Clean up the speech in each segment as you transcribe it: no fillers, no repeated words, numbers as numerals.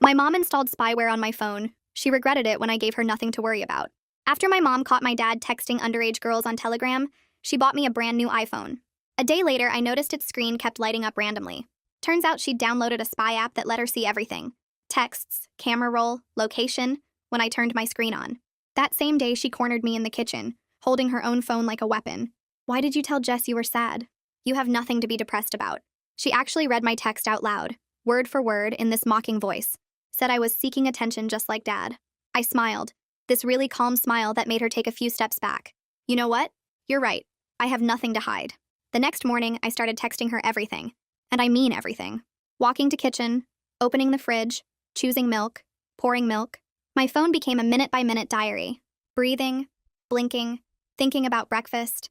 My mom installed spyware on my phone. She regretted it when I gave her nothing to worry about. After my mom caught my dad texting underage girls on Telegram, she bought me a brand new iPhone. A day later, I noticed its screen kept lighting up randomly. Turns out she'd downloaded a spy app that let her see everything. Texts, camera roll, location, when I turned my screen on. That same day, she cornered me in the kitchen, holding her own phone like a weapon. "Why did you tell Jess you were sad? You have nothing to be depressed about." She actually read my text out loud, word for word, in this mocking voice. Said I was seeking attention just like Dad. I smiled, this really calm smile that made her take a few steps back. "You know what? You're right. I have nothing to hide." The next morning, I started texting her everything. And I mean everything. Walking to kitchen, opening the fridge, choosing milk, pouring milk. My phone became a minute-by-minute diary. Breathing, blinking, thinking about breakfast.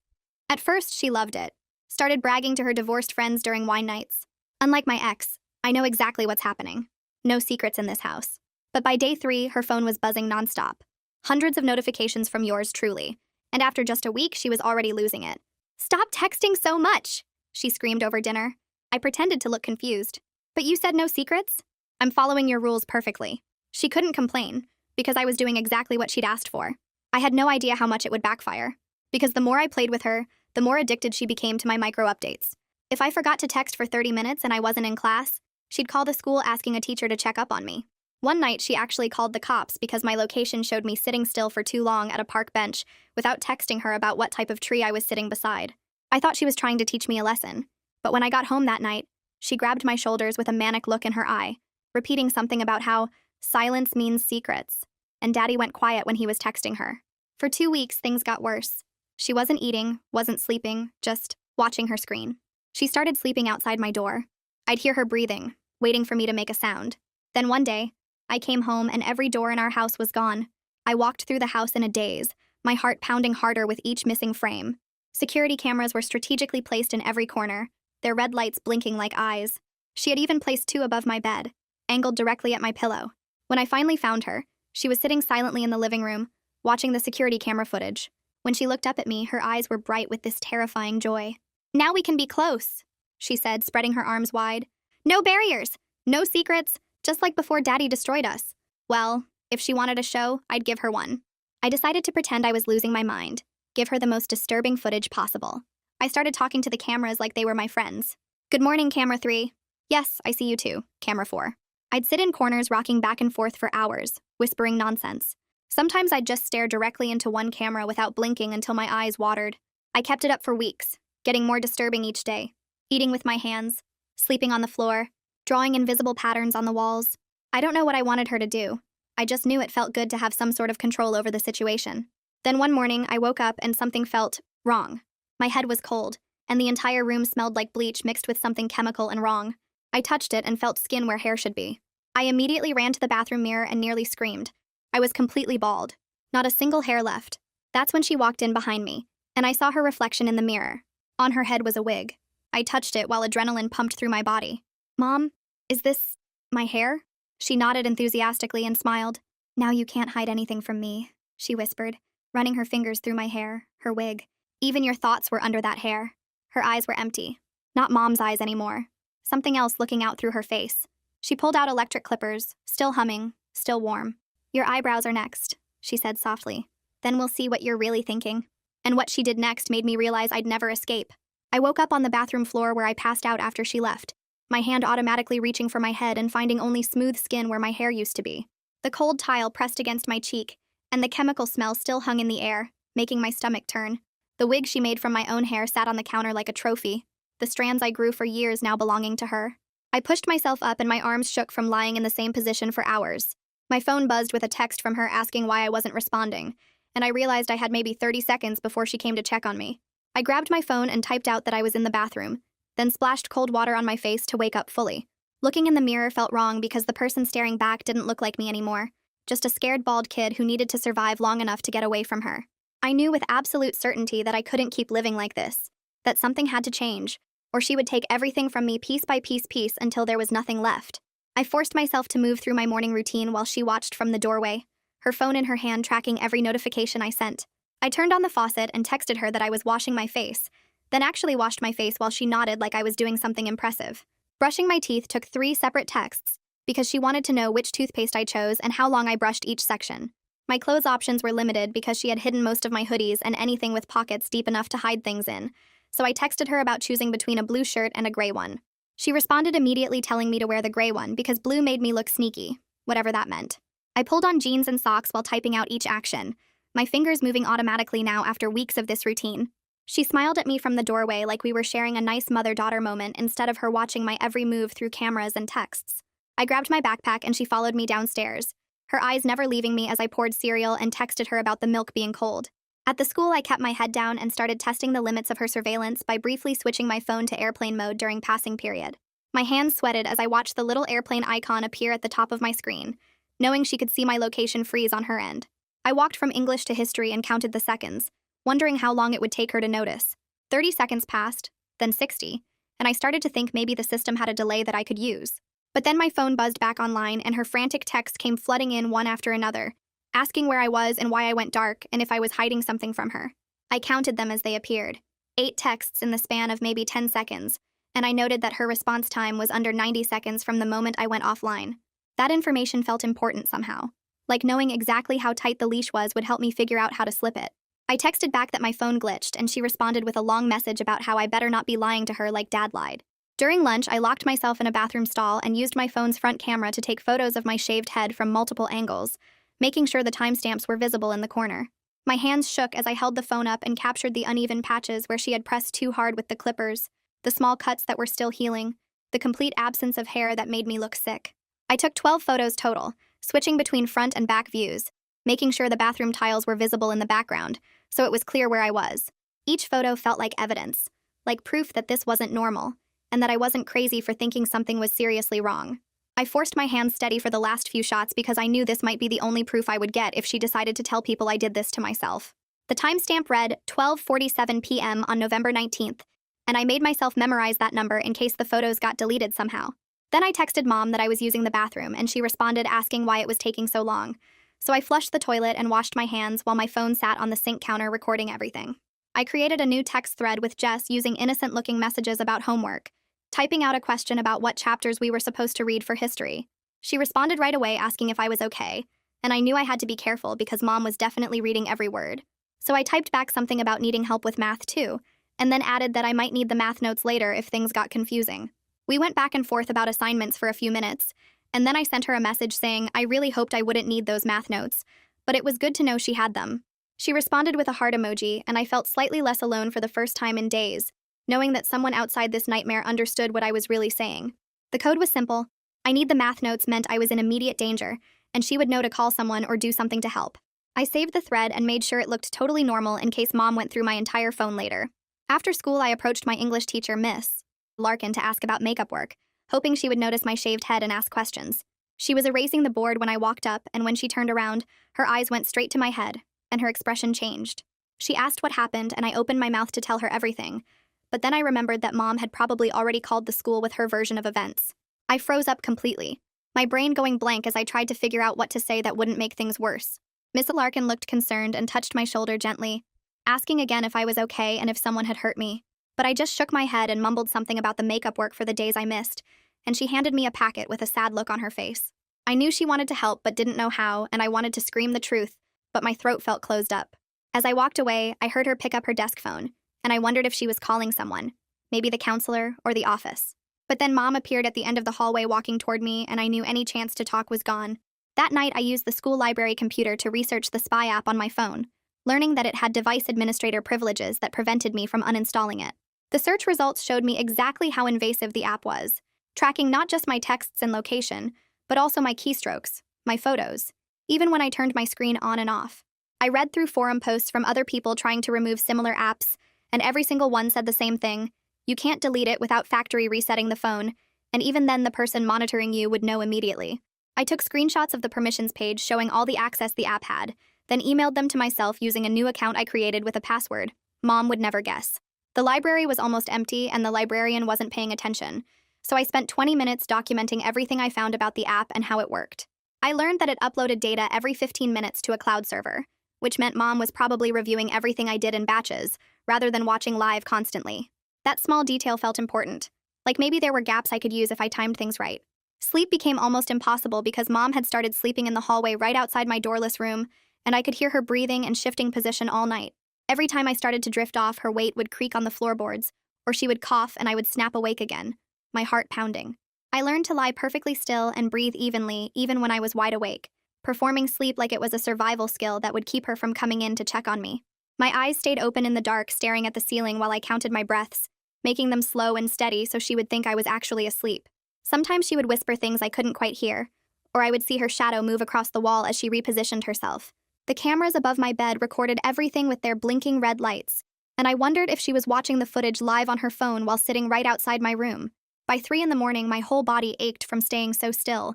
At first, she loved it. Started bragging to her divorced friends during wine nights. Unlike my ex, I know exactly what's happening. No secrets in this house. But by day 3, her phone was buzzing nonstop. Hundreds of notifications from yours truly. And after just a week, she was already losing it. "Stop texting so much," she screamed over dinner. I pretended to look confused. "But you said no secrets?" "I'm following your rules perfectly." She couldn't complain, because I was doing exactly what she'd asked for. I had no idea how much it would backfire. Because the more I played with her, the more addicted she became to my micro-updates. If I forgot to text for 30 minutes and I wasn't in class, she'd call the school asking a teacher to check up on me. One night, she actually called the cops because my location showed me sitting still for too long at a park bench without texting her about what type of tree I was sitting beside. I thought she was trying to teach me a lesson. But when I got home that night, she grabbed my shoulders with a manic look in her eye, repeating something about how silence means secrets, and Daddy went quiet when he was texting her. For 2 weeks, things got worse. She wasn't eating, wasn't sleeping, just watching her screen. She started sleeping outside my door. I'd hear her breathing, waiting for me to make a sound. Then one day, I came home and every door in our house was gone. I walked through the house in a daze, my heart pounding harder with each missing frame. Security cameras were strategically placed in every corner, their red lights blinking like eyes. She had even placed 2 above my bed, angled directly at my pillow. When I finally found her, she was sitting silently in the living room, watching the security camera footage. When she looked up at me, her eyes were bright with this terrifying joy. "Now we can be close," she said, spreading her arms wide. "No barriers, no secrets, just like before Daddy destroyed us." Well, if she wanted a show, I'd give her one. I decided to pretend I was losing my mind, give her the most disturbing footage possible. I started talking to the cameras like they were my friends. "Good morning, camera 3. Yes, I see you too, camera 4. I'd sit in corners rocking back and forth for hours, whispering nonsense. Sometimes I'd just stare directly into one camera without blinking until my eyes watered. I kept it up for weeks, getting more disturbing each day. Eating with my hands, sleeping on the floor, drawing invisible patterns on the walls. I don't know what I wanted her to do. I just knew it felt good to have some sort of control over the situation. Then one morning, I woke up and something felt wrong. My head was cold, and the entire room smelled like bleach mixed with something chemical and wrong. I touched it and felt skin where hair should be. I immediately ran to the bathroom mirror and nearly screamed. I was completely bald. Not a single hair left. That's when she walked in behind me, and I saw her reflection in the mirror. On her head was a wig. I touched it while adrenaline pumped through my body. "Mom, is this my hair?" She nodded enthusiastically and smiled. "Now you can't hide anything from me," she whispered, running her fingers through my hair, her wig. Even your thoughts were under that hair. Her eyes were empty. Not Mom's eyes anymore. Something else looking out through her face. She pulled out electric clippers, still humming, still warm. "Your eyebrows are next," she said softly. "Then we'll see what you're really thinking." And what she did next made me realize I'd never escape. I woke up on the bathroom floor where I passed out after she left, my hand automatically reaching for my head and finding only smooth skin where my hair used to be. The cold tile pressed against my cheek, and the chemical smell still hung in the air, making my stomach turn. The wig she made from my own hair sat on the counter like a trophy, the strands I grew for years now belonging to her. I pushed myself up and my arms shook from lying in the same position for hours. My phone buzzed with a text from her asking why I wasn't responding, and I realized I had maybe 30 seconds before she came to check on me. I grabbed my phone and typed out that I was in the bathroom, then splashed cold water on my face to wake up fully. Looking in the mirror felt wrong because the person staring back didn't look like me anymore, just a scared bald kid who needed to survive long enough to get away from her. I knew with absolute certainty that I couldn't keep living like this, that something had to change, or she would take everything from me piece by piece until there was nothing left. I forced myself to move through my morning routine while she watched from the doorway, her phone in her hand tracking every notification I sent. I turned on the faucet and texted her that I was washing my face, then actually washed my face while she nodded like I was doing something impressive. Brushing my teeth took 3 separate texts, because she wanted to know which toothpaste I chose and how long I brushed each section. My clothes options were limited because she had hidden most of my hoodies and anything with pockets deep enough to hide things in, so I texted her about choosing between a blue shirt and a gray one. She responded immediately telling me to wear the gray one because blue made me look sneaky, whatever that meant. I pulled on jeans and socks while typing out each action, my fingers moving automatically now after weeks of this routine. She smiled at me from the doorway like we were sharing a nice mother-daughter moment instead of her watching my every move through cameras and texts. I grabbed my backpack and she followed me downstairs, her eyes never leaving me as I poured cereal and texted her about the milk being cold. At the school, I kept my head down and started testing the limits of her surveillance by briefly switching my phone to airplane mode during passing period. My hands sweated as I watched the little airplane icon appear at the top of my screen, knowing she could see my location freeze on her end. I walked from English to history and counted the seconds, wondering how long it would take her to notice. 30 seconds passed, then 60, and I started to think maybe the system had a delay that I could use. But then my phone buzzed back online and her frantic texts came flooding in one after another, asking where I was and why I went dark and if I was hiding something from her. I counted them as they appeared. 8 texts in the span of maybe 10 seconds, and I noted that her response time was under 90 seconds from the moment I went offline. That information felt important somehow. Like knowing exactly how tight the leash was would help me figure out how to slip it. I texted back that my phone glitched, and she responded with a long message about how I better not be lying to her like Dad lied. During lunch, I locked myself in a bathroom stall and used my phone's front camera to take photos of my shaved head from multiple angles, making sure the timestamps were visible in the corner. My hands shook as I held the phone up and captured the uneven patches where she had pressed too hard with the clippers, the small cuts that were still healing, the complete absence of hair that made me look sick. I took 12 photos total, switching between front and back views, making sure the bathroom tiles were visible in the background, so it was clear where I was. Each photo felt like evidence, like proof that this wasn't normal, and that I wasn't crazy for thinking something was seriously wrong. I forced my hands steady for the last few shots because I knew this might be the only proof I would get if she decided to tell people I did this to myself. The timestamp read 12:47 p.m. on November 19th, and I made myself memorize that number in case the photos got deleted somehow. Then I texted Mom that I was using the bathroom, and she responded asking why it was taking so long. So I flushed the toilet and washed my hands while my phone sat on the sink counter recording everything. I created a new text thread with Jess using innocent-looking messages about homework, typing out a question about what chapters we were supposed to read for history. She responded right away asking if I was okay, and I knew I had to be careful because Mom was definitely reading every word. So I typed back something about needing help with math too, and then added that I might need the math notes later if things got confusing. We went back and forth about assignments for a few minutes, and then I sent her a message saying I really hoped I wouldn't need those math notes, but it was good to know she had them. She responded with a heart emoji, and I felt slightly less alone for the first time in days, knowing that someone outside this nightmare understood what I was really saying. The code was simple. I need the math notes meant I was in immediate danger, and she would know to call someone or do something to help. I saved the thread and made sure it looked totally normal in case Mom went through my entire phone later. After school, I approached my English teacher, Miss Larkin, to ask about makeup work, hoping she would notice my shaved head and ask questions. She was erasing the board when I walked up, and when she turned around, her eyes went straight to my head, and her expression changed. She asked what happened, and I opened my mouth to tell her everything. But then I remembered that Mom had probably already called the school with her version of events. I froze up completely, my brain going blank as I tried to figure out what to say that wouldn't make things worse. Miss Larkin looked concerned and touched my shoulder gently, asking again if I was okay and if someone had hurt me. But I just shook my head and mumbled something about the makeup work for the days I missed, and she handed me a packet with a sad look on her face. I knew she wanted to help but didn't know how, and I wanted to scream the truth, but my throat felt closed up. As I walked away, I heard her pick up her desk phone, and I wondered if she was calling someone, maybe the counselor or the office. But then Mom appeared at the end of the hallway walking toward me, and I knew any chance to talk was gone. That night, I used the school library computer to research the spy app on my phone, learning that it had device administrator privileges that prevented me from uninstalling it. The search results showed me exactly how invasive the app was, tracking not just my texts and location, but also my keystrokes, my photos, even when I turned my screen on and off. I read through forum posts from other people trying to remove similar apps, and every single one said the same thing: you can't delete it without factory resetting the phone, and even then the person monitoring you would know immediately. I took screenshots of the permissions page showing all the access the app had, then emailed them to myself using a new account I created with a password Mom would never guess. The library was almost empty and the librarian wasn't paying attention, so I spent 20 minutes documenting everything I found about the app and how it worked. I learned that it uploaded data every 15 minutes to a cloud server, which meant Mom was probably reviewing everything I did in batches, rather than watching live constantly. That small detail felt important, like maybe there were gaps I could use if I timed things right. Sleep became almost impossible because Mom had started sleeping in the hallway right outside my doorless room, and I could hear her breathing and shifting position all night. Every time I started to drift off, her weight would creak on the floorboards, or she would cough and I would snap awake again, my heart pounding. I learned to lie perfectly still and breathe evenly, even when I was wide awake, performing sleep like it was a survival skill that would keep her from coming in to check on me. My eyes stayed open in the dark, staring at the ceiling while I counted my breaths, making them slow and steady so she would think I was actually asleep. Sometimes she would whisper things I couldn't quite hear, or I would see her shadow move across the wall as she repositioned herself. The cameras above my bed recorded everything with their blinking red lights, and I wondered if she was watching the footage live on her phone while sitting right outside my room. By 3 in the morning, my whole body ached from staying so still,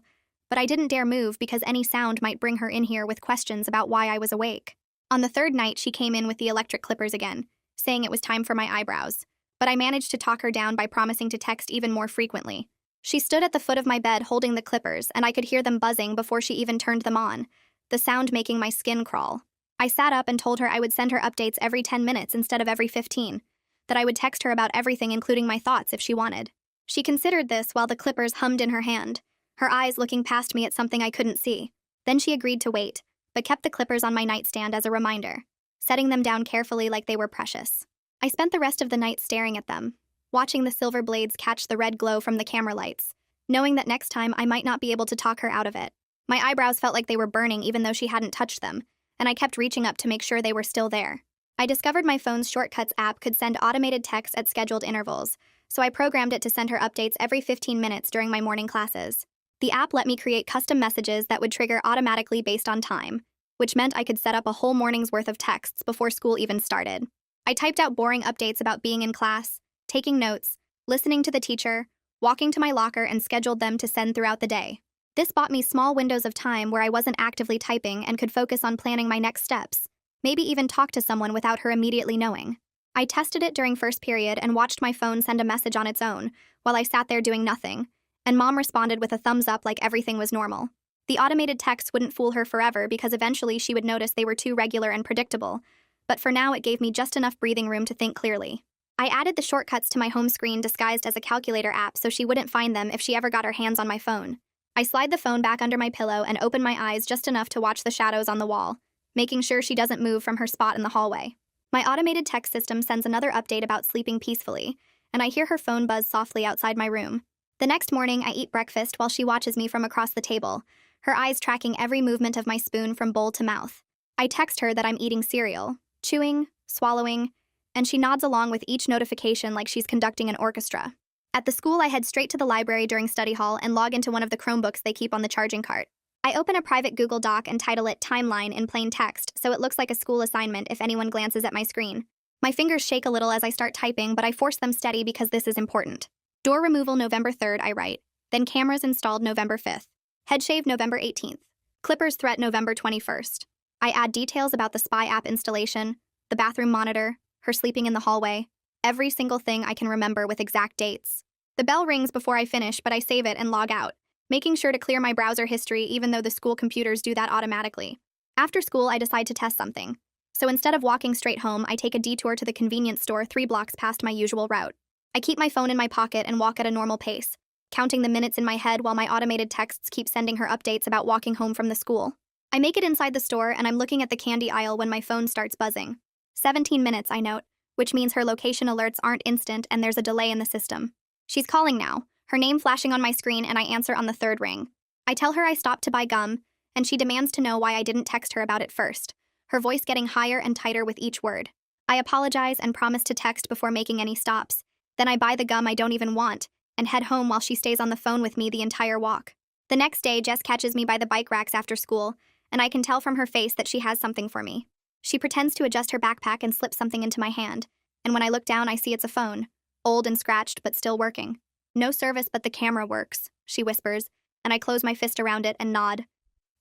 but I didn't dare move because any sound might bring her in here with questions about why I was awake. On the third night, she came in with the electric clippers again, saying it was time for my eyebrows, but I managed to talk her down by promising to text even more frequently. She stood at the foot of my bed holding the clippers, and I could hear them buzzing before she even turned them on, the sound making my skin crawl. I sat up and told her I would send her updates every 10 minutes instead of every 15, that I would text her about everything including my thoughts if she wanted. She considered this while the clippers hummed in her hand, her eyes looking past me at something I couldn't see. Then she agreed to wait, but kept the clippers on my nightstand as a reminder, setting them down carefully like they were precious. I spent the rest of the night staring at them, watching the silver blades catch the red glow from the camera lights, knowing that next time I might not be able to talk her out of it. My eyebrows felt like they were burning even though she hadn't touched them, and I kept reaching up to make sure they were still there. I discovered my phone's Shortcuts app could send automated texts at scheduled intervals, so I programmed it to send her updates every 15 minutes during my morning classes. The app let me create custom messages that would trigger automatically based on time, which meant I could set up a whole morning's worth of texts before school even started. I typed out boring updates about being in class, taking notes, listening to the teacher, walking to my locker, and scheduled them to send throughout the day. This bought me small windows of time where I wasn't actively typing and could focus on planning my next steps, maybe even talk to someone without her immediately knowing. I tested it during first period and watched my phone send a message on its own while I sat there doing nothing, and Mom responded with a thumbs up like everything was normal. The automated texts wouldn't fool her forever because eventually she would notice they were too regular and predictable, but for now it gave me just enough breathing room to think clearly. I added the shortcuts to my home screen disguised as a calculator app so she wouldn't find them if she ever got her hands on my phone. I slide the phone back under my pillow and open my eyes just enough to watch the shadows on the wall, making sure she doesn't move from her spot in the hallway. My automated text system sends another update about sleeping peacefully, and I hear her phone buzz softly outside my room. The next morning, I eat breakfast while she watches me from across the table, her eyes tracking every movement of my spoon from bowl to mouth. I text her that I'm eating cereal, chewing, swallowing, and she nods along with each notification like she's conducting an orchestra. At the school, I head straight to the library during study hall and log into one of the Chromebooks they keep on the charging cart. I open a private Google Doc and title it Timeline in plain text so it looks like a school assignment if anyone glances at my screen. My fingers shake a little as I start typing, but I force them steady because this is important. Door removal November 3rd, I write. Then cameras installed November 5th. Head shave November 18th. Clippers threat November 21st. I add details about the spy app installation, the bathroom monitor, her sleeping in the hallway, every single thing I can remember with exact dates. The bell rings before I finish, but I save it and log out, making sure to clear my browser history even though the school computers do that automatically. After school, I decide to test something. So instead of walking straight home, I take a detour to the convenience store 3 blocks past my usual route. I keep my phone in my pocket and walk at a normal pace, counting the minutes in my head while my automated texts keep sending her updates about walking home from the school. I make it inside the store and I'm looking at the candy aisle when my phone starts buzzing. 17 minutes, I note, which means her location alerts aren't instant and there's a delay in the system. She's calling now, her name flashing on my screen, and I answer on the 3rd ring. I tell her I stopped to buy gum, and she demands to know why I didn't text her about it first, her voice getting higher and tighter with each word. I apologize and promise to text before making any stops. Then I buy the gum I don't even want, and head home while she stays on the phone with me the entire walk. The next day, Jess catches me by the bike racks after school, and I can tell from her face that she has something for me. She pretends to adjust her backpack and slips something into my hand, and when I look down, I see it's a phone, old and scratched but still working. No service but the camera works, she whispers, and I close my fist around it and nod.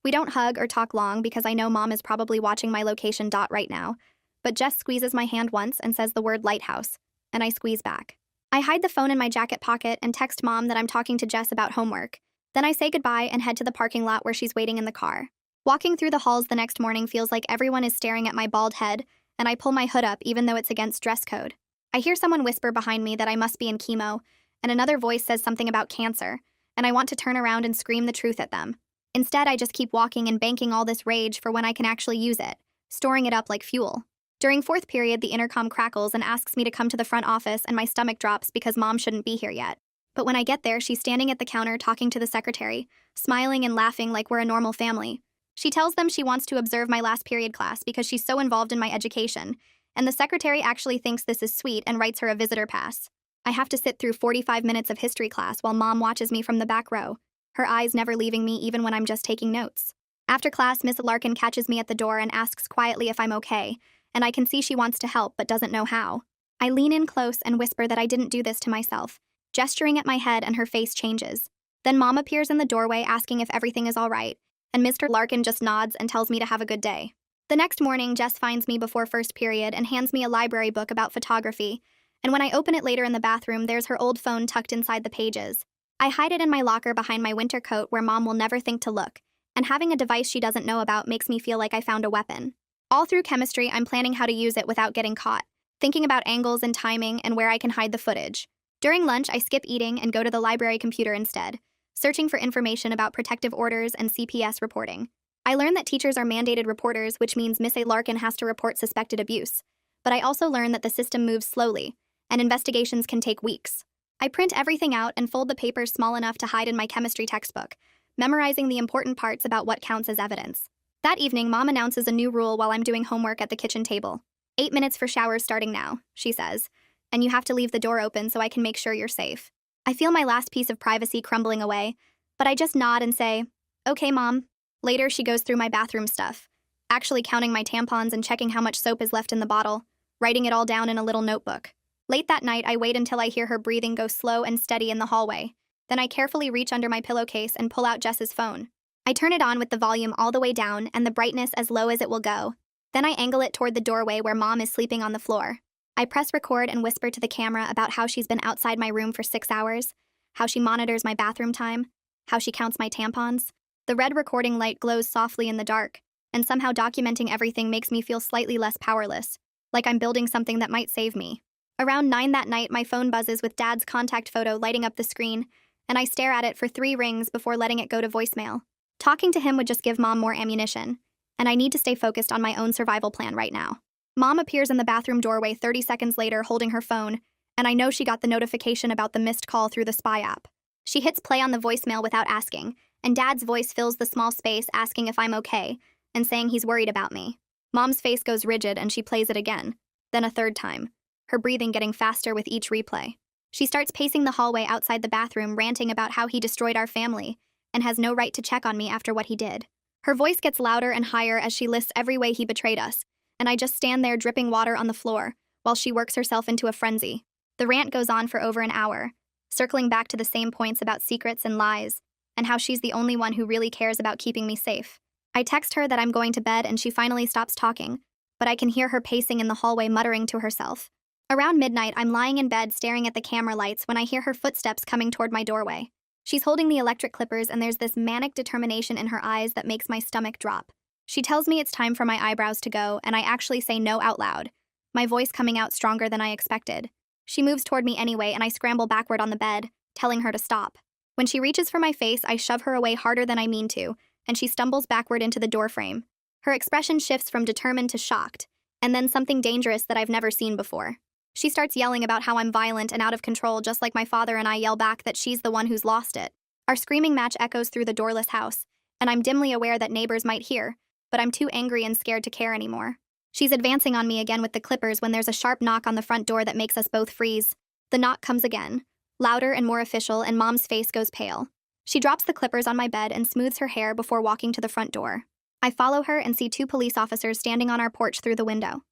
We don't hug or talk long because I know Mom is probably watching my location dot right now, but Jess squeezes my hand once and says the word lighthouse, and I squeeze back. I hide the phone in my jacket pocket and text Mom that I'm talking to Jess about homework. Then I say goodbye and head to the parking lot where she's waiting in the car. Walking through the halls the next morning feels like everyone is staring at my bald head, and I pull my hood up even though it's against dress code. I hear someone whisper behind me that I must be in chemo, and another voice says something about cancer, and I want to turn around and scream the truth at them. Instead, I just keep walking and banking all this rage for when I can actually use it, storing it up like fuel. During fourth period, the intercom crackles and asks me to come to the front office, and my stomach drops because Mom shouldn't be here yet. But when I get there, she's standing at the counter talking to the secretary, smiling and laughing like we're a normal family. She tells them she wants to observe my last period class because she's so involved in my education, and the secretary actually thinks this is sweet and writes her a visitor pass. I have to sit through 45 minutes of history class while Mom watches me from the back row, her eyes never leaving me even when I'm just taking notes. After class, Miss Larkin catches me at the door and asks quietly if I'm okay, and I can see she wants to help but doesn't know how. I lean in close and whisper that I didn't do this to myself, gesturing at my head, and her face changes. Then Mom appears in the doorway asking if everything is all right, and Mr. Larkin just nods and tells me to have a good day. The next morning, Jess finds me before first period and hands me a library book about photography, and when I open it later in the bathroom, there's her old phone tucked inside the pages. I hide it in my locker behind my winter coat where Mom will never think to look, and having a device she doesn't know about makes me feel like I found a weapon. All through chemistry, I'm planning how to use it without getting caught, thinking about angles and timing and where I can hide the footage. During lunch, I skip eating and go to the library computer instead, searching for information about protective orders and CPS reporting. I learn that teachers are mandated reporters, which means Miss A. Larkin has to report suspected abuse. But I also learn that the system moves slowly, and investigations can take weeks. I print everything out and fold the papers small enough to hide in my chemistry textbook, memorizing the important parts about what counts as evidence. That evening, Mom announces a new rule while I'm doing homework at the kitchen table. 8 minutes for showers starting now, she says, and you have to leave the door open so I can make sure you're safe. I feel my last piece of privacy crumbling away, but I just nod and say, okay, Mom. Later, she goes through my bathroom stuff, actually counting my tampons and checking how much soap is left in the bottle, writing it all down in a little notebook. Late that night, I wait until I hear her breathing go slow and steady in the hallway. Then I carefully reach under my pillowcase and pull out Jess's phone. I turn it on with the volume all the way down and the brightness as low as it will go. Then I angle it toward the doorway where Mom is sleeping on the floor. I press record and whisper to the camera about how she's been outside my room for 6 hours, how she monitors my bathroom time, how she counts my tampons. The red recording light glows softly in the dark, and somehow documenting everything makes me feel slightly less powerless, like I'm building something that might save me. Around 9 that night, my phone buzzes with Dad's contact photo lighting up the screen, and I stare at it for 3 rings before letting it go to voicemail. Talking to him would just give Mom more ammunition, and I need to stay focused on my own survival plan right now. Mom appears in the bathroom doorway 30 seconds later holding her phone, and I know she got the notification about the missed call through the spy app. She hits play on the voicemail without asking, and Dad's voice fills the small space asking if I'm okay, and saying he's worried about me. Mom's face goes rigid and she plays it again, then a third time, her breathing getting faster with each replay. She starts pacing the hallway outside the bathroom, ranting about how he destroyed our family and has no right to check on me after what he did. Her voice gets louder and higher as she lists every way he betrayed us, and I just stand there dripping water on the floor while she works herself into a frenzy. The rant goes on for over an hour, circling back to the same points about secrets and lies, and how she's the only one who really cares about keeping me safe. I text her that I'm going to bed and she finally stops talking, but I can hear her pacing in the hallway muttering to herself. Around midnight, I'm lying in bed staring at the camera lights when I hear her footsteps coming toward my doorway. She's holding the electric clippers and there's this manic determination in her eyes that makes my stomach drop. She tells me it's time for my eyebrows to go, and I actually say no out loud, my voice coming out stronger than I expected. She moves toward me anyway and I scramble backward on the bed, telling her to stop. When she reaches for my face, I shove her away harder than I mean to, and she stumbles backward into the doorframe. Her expression shifts from determined to shocked, and then something dangerous that I've never seen before. She starts yelling about how I'm violent and out of control, just like my father, and I yell back that she's the one who's lost it. Our screaming match echoes through the doorless house, and I'm dimly aware that neighbors might hear, but I'm too angry and scared to care anymore. She's advancing on me again with the clippers when there's a sharp knock on the front door that makes us both freeze. The knock comes again, louder and more official, and Mom's face goes pale. She drops the clippers on my bed and smooths her hair before walking to the front door. I follow her and see 2 police officers standing on our porch through the window.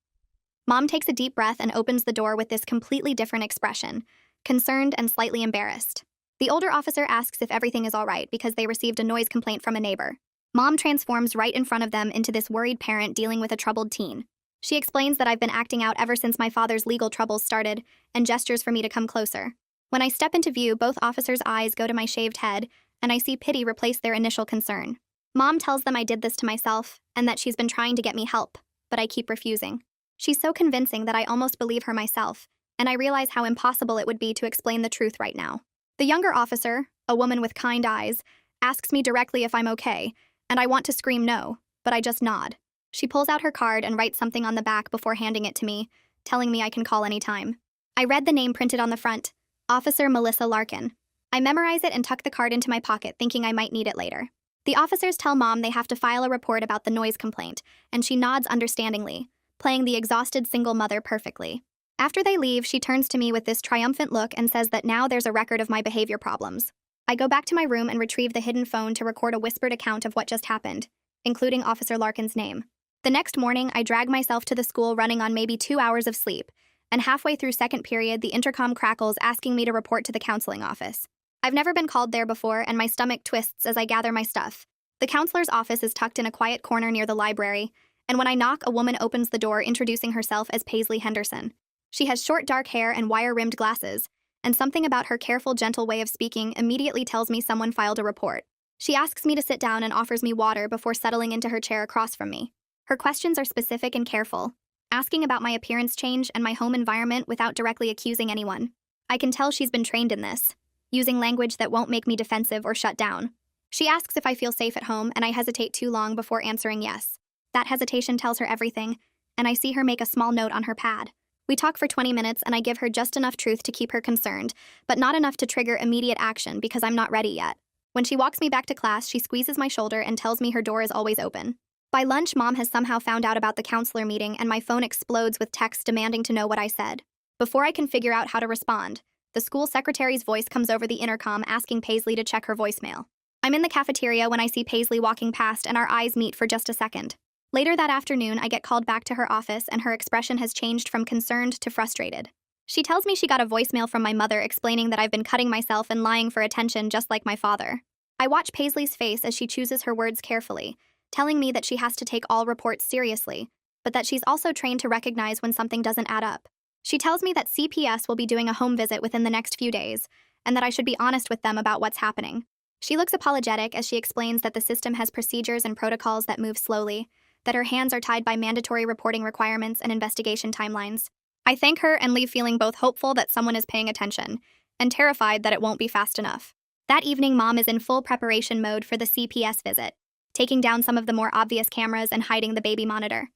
Mom takes a deep breath and opens the door with this completely different expression, concerned and slightly embarrassed. The older officer asks if everything is all right because they received a noise complaint from a neighbor. Mom transforms right in front of them into this worried parent dealing with a troubled teen. She explains that I've been acting out ever since my father's legal troubles started and gestures for me to come closer. When I step into view, both officers' eyes go to my shaved head, and I see pity replace their initial concern. Mom tells them I did this to myself and that she's been trying to get me help, but I keep refusing. She's so convincing that I almost believe her myself, and I realize how impossible it would be to explain the truth right now. The younger officer, a woman with kind eyes, asks me directly if I'm okay, and I want to scream no, but I just nod. She pulls out her card and writes something on the back before handing it to me, telling me I can call anytime. I read the name printed on the front, Officer Melissa Larkin. I memorize it and tuck the card into my pocket, thinking I might need it later. The officers tell Mom they have to file a report about the noise complaint, and she nods understandingly, playing the exhausted single mother perfectly. After they leave, she turns to me with this triumphant look and says that now there's a record of my behavior problems. I go back to my room and retrieve the hidden phone to record a whispered account of what just happened, including Officer Larkin's name. The next morning, I drag myself to the school running on maybe 2 hours of sleep, and halfway through second period, the intercom crackles asking me to report to the counseling office. I've never been called there before, and my stomach twists as I gather my stuff. The counselor's office is tucked in a quiet corner near the library, and when I knock, a woman opens the door introducing herself as Paisley Henderson. She has short dark hair and wire-rimmed glasses, and something about her careful, gentle way of speaking immediately tells me someone filed a report. She asks me to sit down and offers me water before settling into her chair across from me. Her questions are specific and careful, asking about my appearance change and my home environment without directly accusing anyone. I can tell she's been trained in this, using language that won't make me defensive or shut down. She asks if I feel safe at home, and I hesitate too long before answering yes. That hesitation tells her everything, and I see her make a small note on her pad. We talk for 20 minutes, and I give her just enough truth to keep her concerned, but not enough to trigger immediate action because I'm not ready yet. When she walks me back to class, she squeezes my shoulder and tells me her door is always open. By lunch, Mom has somehow found out about the counselor meeting, and my phone explodes with texts demanding to know what I said. Before I can figure out how to respond, the school secretary's voice comes over the intercom asking Paisley to check her voicemail. I'm in the cafeteria when I see Paisley walking past, and our eyes meet for just a second. Later that afternoon, I get called back to her office, and her expression has changed from concerned to frustrated. She tells me she got a voicemail from my mother explaining that I've been cutting myself and lying for attention just like my father. I watch Paisley's face as she chooses her words carefully, telling me that she has to take all reports seriously, but that she's also trained to recognize when something doesn't add up. She tells me that CPS will be doing a home visit within the next few days, and that I should be honest with them about what's happening. She looks apologetic as she explains that the system has procedures and protocols that move slowly, that her hands are tied by mandatory reporting requirements and investigation timelines. I thank her and leave feeling both hopeful that someone is paying attention, and terrified that it won't be fast enough. That evening, Mom is in full preparation mode for the CPS visit, taking down some of the more obvious cameras and hiding the baby monitor.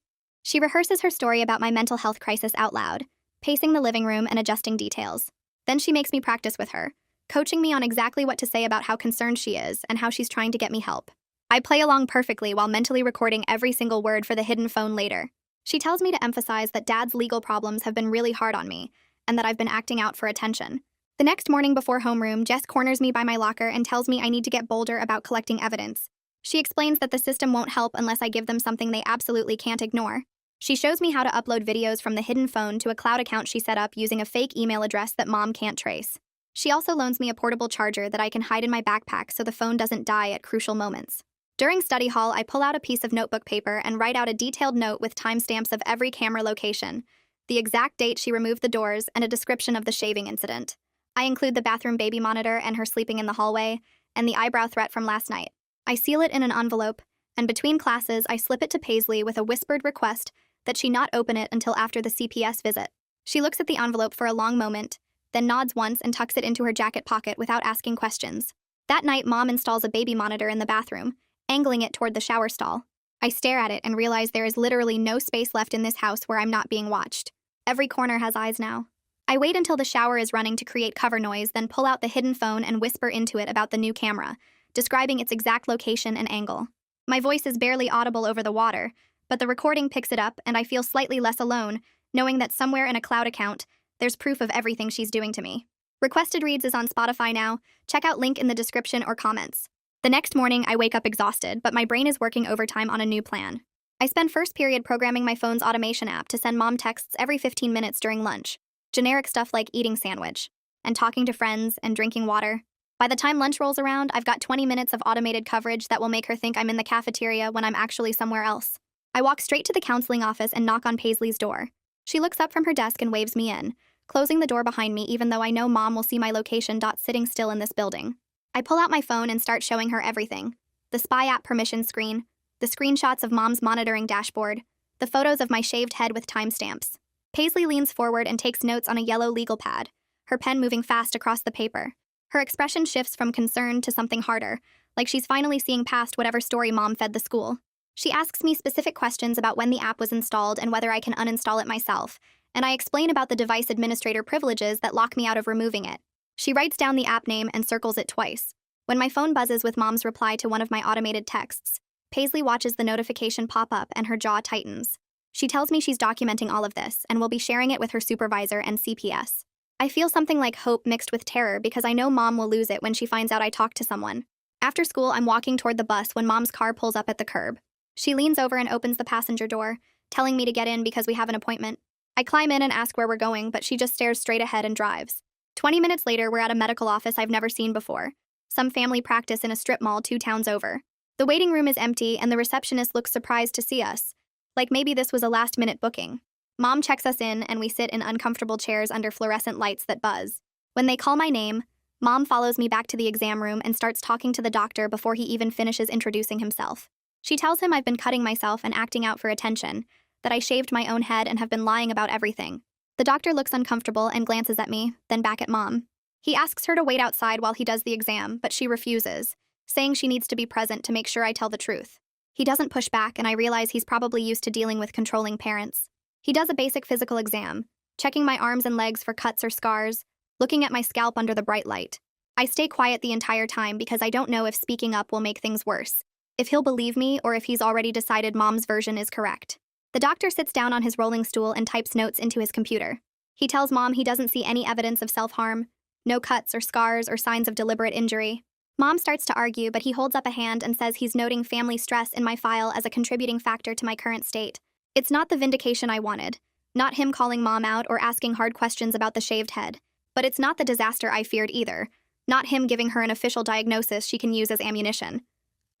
She rehearses her story about my mental health crisis out loud, pacing the living room and adjusting details. Then she makes me practice with her, coaching me on exactly what to say about how concerned she is and how she's trying to get me help. I play along perfectly while mentally recording every single word for the hidden phone later. She tells me to emphasize that Dad's legal problems have been really hard on me, and that I've been acting out for attention. The next morning before homeroom, Jess corners me by my locker and tells me I need to get bolder about collecting evidence. She explains that the system won't help unless I give them something they absolutely can't ignore. She shows me how to upload videos from the hidden phone to a cloud account she set up using a fake email address that Mom can't trace. She also loans me a portable charger that I can hide in my backpack so the phone doesn't die at crucial moments. During study hall, I pull out a piece of notebook paper and write out a detailed note with timestamps of every camera location, the exact date she removed the doors, and a description of the shaving incident. I include the bathroom baby monitor and her sleeping in the hallway, and the eyebrow threat from last night. I seal it in an envelope, and between classes, I slip it to Paisley with a whispered request that she not open it until after the CPS visit. She looks at the envelope for a long moment, then nods once and tucks it into her jacket pocket without asking questions. That night, Mom installs a baby monitor in the bathroom, angling it toward the shower stall. I stare at it and realize there is literally no space left in this house where I'm not being watched. Every corner has eyes now. I wait until the shower is running to create cover noise, then pull out the hidden phone and whisper into it about the new camera, describing its exact location and angle. My voice is barely audible over the water, but the recording picks it up, and I feel slightly less alone, knowing that somewhere in a cloud account, there's proof of everything she's doing to me. Requested Reads is on Spotify now. Check out link in the description or comments. The next morning, I wake up exhausted, but my brain is working overtime on a new plan. I spend first period programming my phone's automation app to send Mom texts every 15 minutes during lunch. Generic stuff like eating sandwich, and talking to friends, and drinking water. By the time lunch rolls around, I've got 20 minutes of automated coverage that will make her think I'm in the cafeteria when I'm actually somewhere else. I walk straight to the counseling office and knock on Paisley's door. She looks up from her desk and waves me in, closing the door behind me even though I know Mom will see my location sitting still in this building. I pull out my phone and start showing her everything. The spy app permission screen, the screenshots of Mom's monitoring dashboard, the photos of my shaved head with timestamps. Paisley leans forward and takes notes on a yellow legal pad, her pen moving fast across the paper. Her expression shifts from concern to something harder, like she's finally seeing past whatever story mom fed the school. She asks me specific questions about when the app was installed and whether I can uninstall it myself, and I explain about the device administrator privileges that lock me out of removing it. She writes down the app name and circles it twice. When my phone buzzes with mom's reply to one of my automated texts, Paisley watches the notification pop up and her jaw tightens. She tells me she's documenting all of this and will be sharing it with her supervisor and CPS. I feel something like hope mixed with terror because I know mom will lose it when she finds out I talked to someone. After school, I'm walking toward the bus when mom's car pulls up at the curb. She leans over and opens the passenger door, telling me to get in because we have an appointment. I climb in and ask where we're going, but she just stares straight ahead and drives. 20 minutes later, we're at a medical office I've never seen before. Some family practice in a strip mall 2 towns over. The waiting room is empty and the receptionist looks surprised to see us. Like maybe this was a last-minute booking. Mom checks us in and we sit in uncomfortable chairs under fluorescent lights that buzz. When they call my name, Mom follows me back to the exam room and starts talking to the doctor before he even finishes introducing himself. She tells him I've been cutting myself and acting out for attention, that I shaved my own head and have been lying about everything. The doctor looks uncomfortable and glances at me, then back at Mom. He asks her to wait outside while he does the exam, but she refuses, saying she needs to be present to make sure I tell the truth. He doesn't push back, and I realize he's probably used to dealing with controlling parents. He does a basic physical exam, checking my arms and legs for cuts or scars, looking at my scalp under the bright light. I stay quiet the entire time because I don't know if speaking up will make things worse, if he'll believe me or if he's already decided Mom's version is correct. The doctor sits down on his rolling stool and types notes into his computer. He tells Mom he doesn't see any evidence of self-harm, no cuts or scars or signs of deliberate injury. Mom starts to argue, but he holds up a hand and says he's noting family stress in my file as a contributing factor to my current state. It's not the vindication I wanted, not him calling Mom out or asking hard questions about the shaved head, but it's not the disaster I feared either, not him giving her an official diagnosis she can use as ammunition.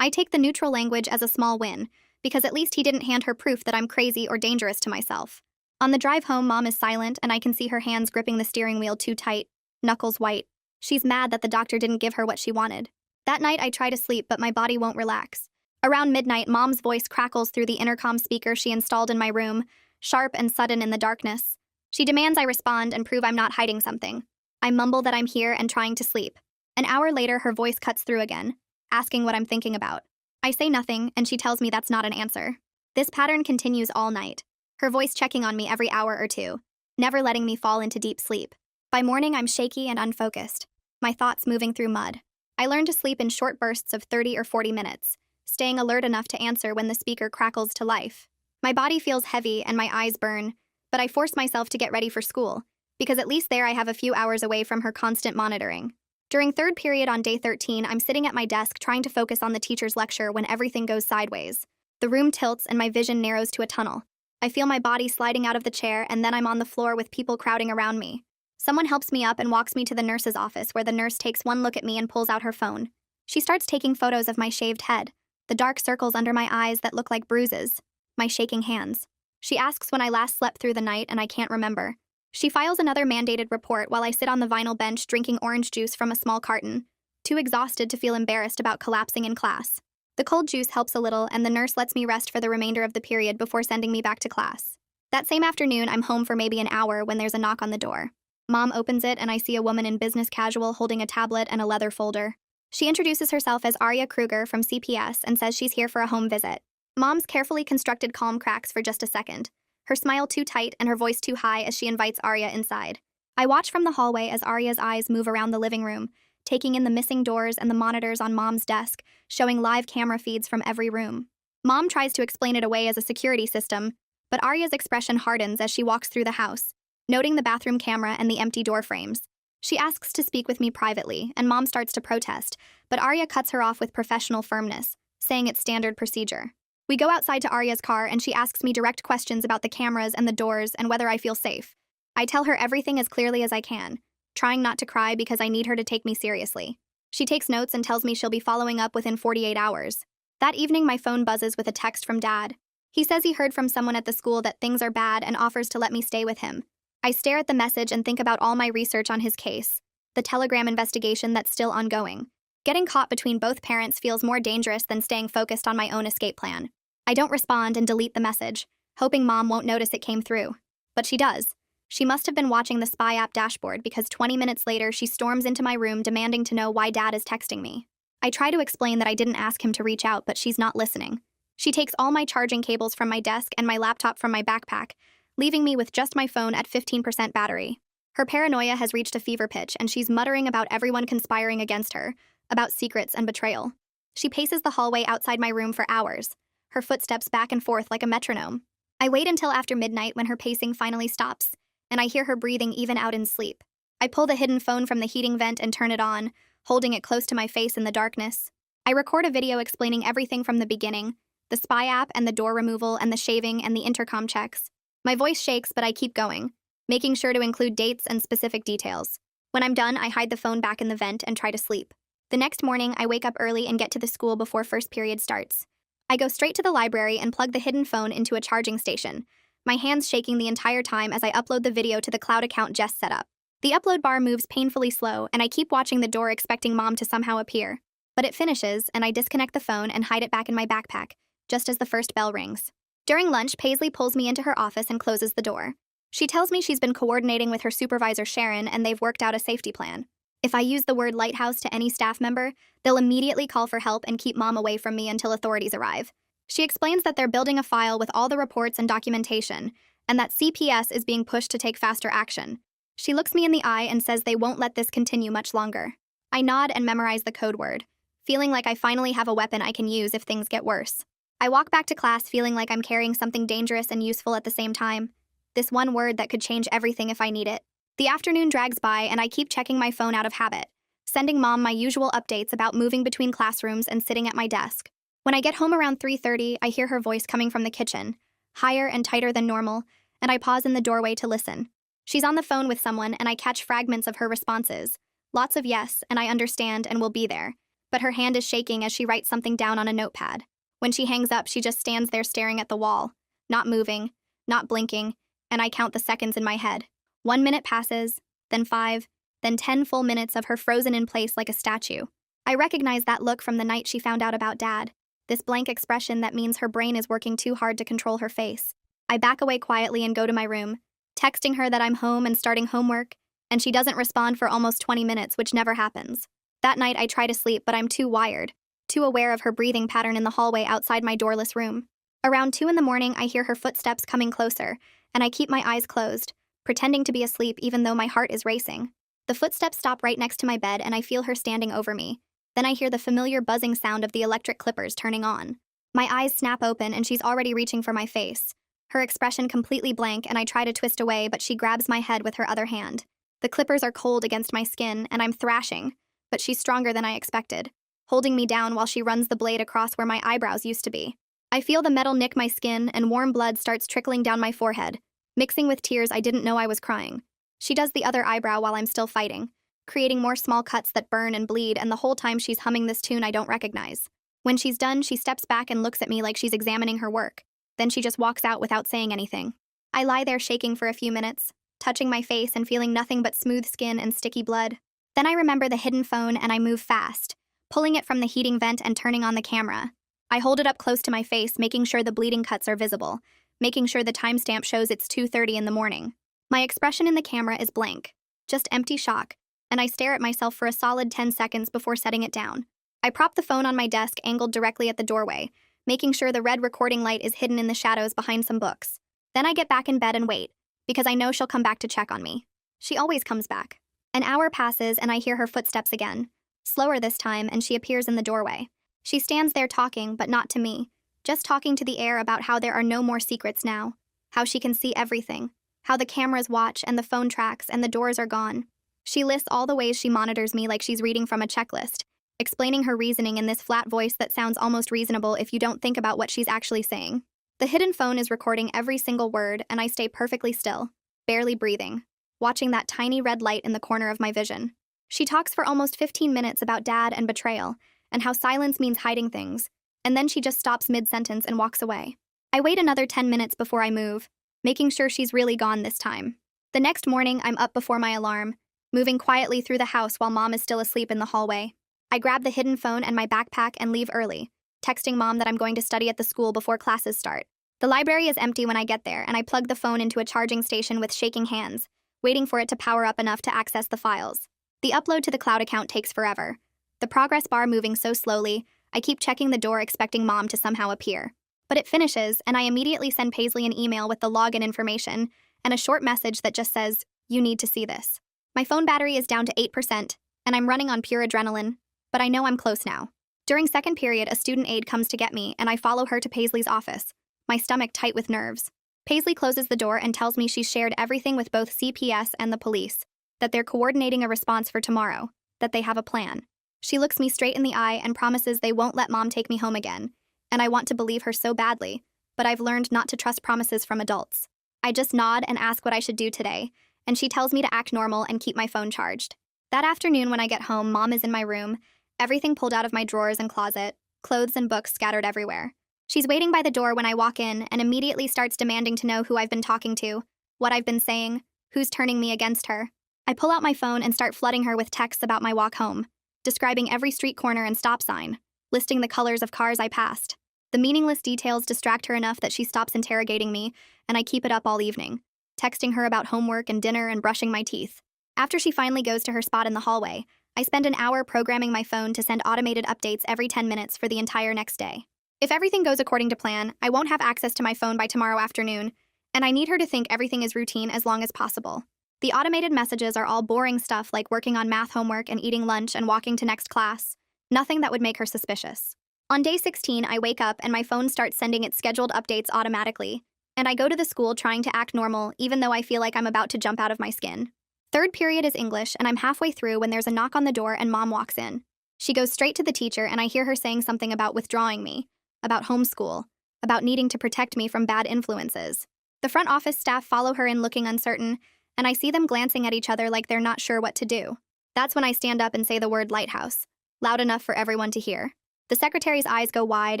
I take the neutral language as a small win, because at least he didn't hand her proof that I'm crazy or dangerous to myself. On the drive home, Mom is silent and I can see her hands gripping the steering wheel too tight, knuckles white. She's mad that the doctor didn't give her what she wanted. That night, I try to sleep, but my body won't relax. Around midnight, Mom's voice crackles through the intercom speaker she installed in my room, sharp and sudden in the darkness. She demands I respond and prove I'm not hiding something. I mumble that I'm here and trying to sleep. An hour later, her voice cuts through again, asking what I'm thinking about. I say nothing, and she tells me that's not an answer. This pattern continues all night, her voice checking on me every hour or two, never letting me fall into deep sleep. By morning, I'm shaky and unfocused, my thoughts moving through mud. I learn to sleep in short bursts of 30 or 40 minutes, staying alert enough to answer when the speaker crackles to life. My body feels heavy and my eyes burn, but I force myself to get ready for school, because at least there I have a few hours away from her constant monitoring. During third period on day 13, I'm sitting at my desk trying to focus on the teacher's lecture when everything goes sideways. The room tilts and my vision narrows to a tunnel. I feel my body sliding out of the chair and then I'm on the floor with people crowding around me. Someone helps me up and walks me to the nurse's office where the nurse takes one look at me and pulls out her phone. She starts taking photos of my shaved head, the dark circles under my eyes that look like bruises, my shaking hands. She asks when I last slept through the night and I can't remember. She files another mandated report while I sit on the vinyl bench drinking orange juice from a small carton, too exhausted to feel embarrassed about collapsing in class. The cold juice helps a little and the nurse lets me rest for the remainder of the period before sending me back to class. That same afternoon, I'm home for maybe an hour when there's a knock on the door. Mom opens it and I see a woman in business casual holding a tablet and a leather folder. She introduces herself as Arya Kruger from CPS and says she's here for a home visit. Mom's carefully constructed calm cracks for just a second, her smile too tight and her voice too high as she invites Arya inside. I watch from the hallway as Arya's eyes move around the living room, taking in the missing doors and the monitors on Mom's desk, showing live camera feeds from every room. Mom tries to explain it away as a security system, but Arya's expression hardens as she walks through the house, noting the bathroom camera and the empty door frames. She asks to speak with me privately, and Mom starts to protest, but Arya cuts her off with professional firmness, saying it's standard procedure. We go outside to Arya's car and she asks me direct questions about the cameras and the doors and whether I feel safe. I tell her everything as clearly as I can, trying not to cry because I need her to take me seriously. She takes notes and tells me she'll be following up within 48 hours. That evening, my phone buzzes with a text from Dad. He says he heard from someone at the school that things are bad and offers to let me stay with him. I stare at the message and think about all my research on his case, the Telegram investigation that's still ongoing. Getting caught between both parents feels more dangerous than staying focused on my own escape plan. I don't respond and delete the message, hoping Mom won't notice it came through. But she does. She must have been watching the spy app dashboard because 20 minutes later, she storms into my room demanding to know why Dad is texting me. I try to explain that I didn't ask him to reach out, but she's not listening. She takes all my charging cables from my desk and my laptop from my backpack, leaving me with just my phone at 15% battery. Her paranoia has reached a fever pitch, and she's muttering about everyone conspiring against her, about secrets and betrayal. She paces the hallway outside my room for hours, her footsteps back and forth like a metronome. I wait until after midnight when her pacing finally stops, and I hear her breathing even out in sleep. I pull the hidden phone from the heating vent and turn it on, holding it close to my face in the darkness. I record a video explaining everything from the beginning, the spy app and the door removal and the shaving and the intercom checks. My voice shakes, but I keep going, making sure to include dates and specific details. When I'm done, I hide the phone back in the vent and try to sleep. The next morning, I wake up early and get to the school before first period starts. I go straight to the library and plug the hidden phone into a charging station, my hands shaking the entire time as I upload the video to the cloud account Jess set up. The upload bar moves painfully slow, and I keep watching the door expecting Mom to somehow appear. But it finishes, and I disconnect the phone and hide it back in my backpack, just as the first bell rings. During lunch, Paisley pulls me into her office and closes the door. She tells me she's been coordinating with her supervisor Sharon and they've worked out a safety plan. If I use the word lighthouse to any staff member, they'll immediately call for help and keep Mom away from me until authorities arrive. She explains that they're building a file with all the reports and documentation, and that CPS is being pushed to take faster action. She looks me in the eye and says they won't let this continue much longer. I nod and memorize the code word, feeling like I finally have a weapon I can use if things get worse. I walk back to class feeling like I'm carrying something dangerous and useful at the same time. This one word that could change everything if I need it. The afternoon drags by and I keep checking my phone out of habit, sending Mom my usual updates about moving between classrooms and sitting at my desk. When I get home around 3:30, I hear her voice coming from the kitchen, higher and tighter than normal, and I pause in the doorway to listen. She's on the phone with someone and I catch fragments of her responses. Lots of yes, and I understand and will be there. But her hand is shaking as she writes something down on a notepad. When she hangs up, she just stands there staring at the wall, not moving, not blinking, and I count the seconds in my head. 1 minute passes, then 5, then 10 full minutes of her frozen in place like a statue. I recognize that look from the night she found out about Dad, this blank expression that means her brain is working too hard to control her face. I back away quietly and go to my room, texting her that I'm home and starting homework, and she doesn't respond for almost 20 minutes, which never happens. That night I try to sleep, but I'm too wired, too aware of her breathing pattern in the hallway outside my doorless room. Around 2 in the morning, I hear her footsteps coming closer, and I keep my eyes closed, pretending to be asleep even though my heart is racing. The footsteps stop right next to my bed and I feel her standing over me. Then I hear the familiar buzzing sound of the electric clippers turning on. My eyes snap open and she's already reaching for my face. Her expression completely blank and I try to twist away, but she grabs my head with her other hand. The clippers are cold against my skin and I'm thrashing, but she's stronger than I expected, holding me down while she runs the blade across where my eyebrows used to be. I feel the metal nick my skin and warm blood starts trickling down my forehead, mixing with tears I didn't know I was crying. She does the other eyebrow while I'm still fighting, creating more small cuts that burn and bleed, and the whole time she's humming this tune I don't recognize. When she's done, she steps back and looks at me like she's examining her work. Then she just walks out without saying anything. I lie there shaking for a few minutes, touching my face and feeling nothing but smooth skin and sticky blood. Then I remember the hidden phone and I move fast, pulling it from the heating vent and turning on the camera. I hold it up close to my face, making sure the bleeding cuts are visible, making sure the timestamp shows it's 2:30 in the morning. My expression in the camera is blank, just empty shock, and I stare at myself for a solid 10 seconds before setting it down. I prop the phone on my desk angled directly at the doorway, making sure the red recording light is hidden in the shadows behind some books. Then I get back in bed and wait, because I know she'll come back to check on me. She always comes back. An hour passes and I hear her footsteps again, slower this time, and she appears in the doorway. She stands there talking, but not to me, just talking to the air about how there are no more secrets now, how she can see everything, how the cameras watch and the phone tracks and the doors are gone. She lists all the ways she monitors me like she's reading from a checklist, explaining her reasoning in this flat voice that sounds almost reasonable if you don't think about what she's actually saying. The hidden phone is recording every single word, and I stay perfectly still, barely breathing, watching that tiny red light in the corner of my vision. She talks for almost 15 minutes about Dad and betrayal, and how silence means hiding things, and then she just stops mid-sentence and walks away. I wait another 10 minutes before I move, making sure she's really gone this time. The next morning, I'm up before my alarm, moving quietly through the house while Mom is still asleep in the hallway. I grab the hidden phone and my backpack and leave early, texting Mom that I'm going to study at the school before classes start. The library is empty when I get there, and I plug the phone into a charging station with shaking hands, waiting for it to power up enough to access the files. The upload to the cloud account takes forever. The progress bar moving so slowly, I keep checking the door expecting Mom to somehow appear. But it finishes, and I immediately send Paisley an email with the login information and a short message that just says, "You need to see this." My phone battery is down to 8%, and I'm running on pure adrenaline, but I know I'm close now. During second period, a student aide comes to get me, and I follow her to Paisley's office, my stomach tight with nerves. Paisley closes the door and tells me she's shared everything with both CPS and the police, that they're coordinating a response for tomorrow, that they have a plan. She looks me straight in the eye and promises they won't let Mom take me home again, and I want to believe her so badly, but I've learned not to trust promises from adults. I just nod and ask what I should do today, and she tells me to act normal and keep my phone charged. That afternoon when I get home, Mom is in my room, everything pulled out of my drawers and closet, clothes and books scattered everywhere. She's waiting by the door when I walk in and immediately starts demanding to know who I've been talking to, what I've been saying, who's turning me against her. I pull out my phone and start flooding her with texts about my walk home, describing every street corner and stop sign, listing the colors of cars I passed. The meaningless details distract her enough that she stops interrogating me, and I keep it up all evening, texting her about homework and dinner and brushing my teeth. After she finally goes to her spot in the hallway, I spend an hour programming my phone to send automated updates every 10 minutes for the entire next day. If everything goes according to plan, I won't have access to my phone by tomorrow afternoon, and I need her to think everything is routine as long as possible. The automated messages are all boring stuff like working on math homework and eating lunch and walking to next class, nothing that would make her suspicious. On day 16, I wake up and my phone starts sending its scheduled updates automatically, and I go to the school trying to act normal even though I feel like I'm about to jump out of my skin. Third period is English, and I'm halfway through when there's a knock on the door and Mom walks in. She goes straight to the teacher, and I hear her saying something about withdrawing me, about homeschool, about needing to protect me from bad influences. The front office staff follow her in looking uncertain, and I see them glancing at each other like they're not sure what to do. That's when I stand up and say the word lighthouse, loud enough for everyone to hear. The secretary's eyes go wide,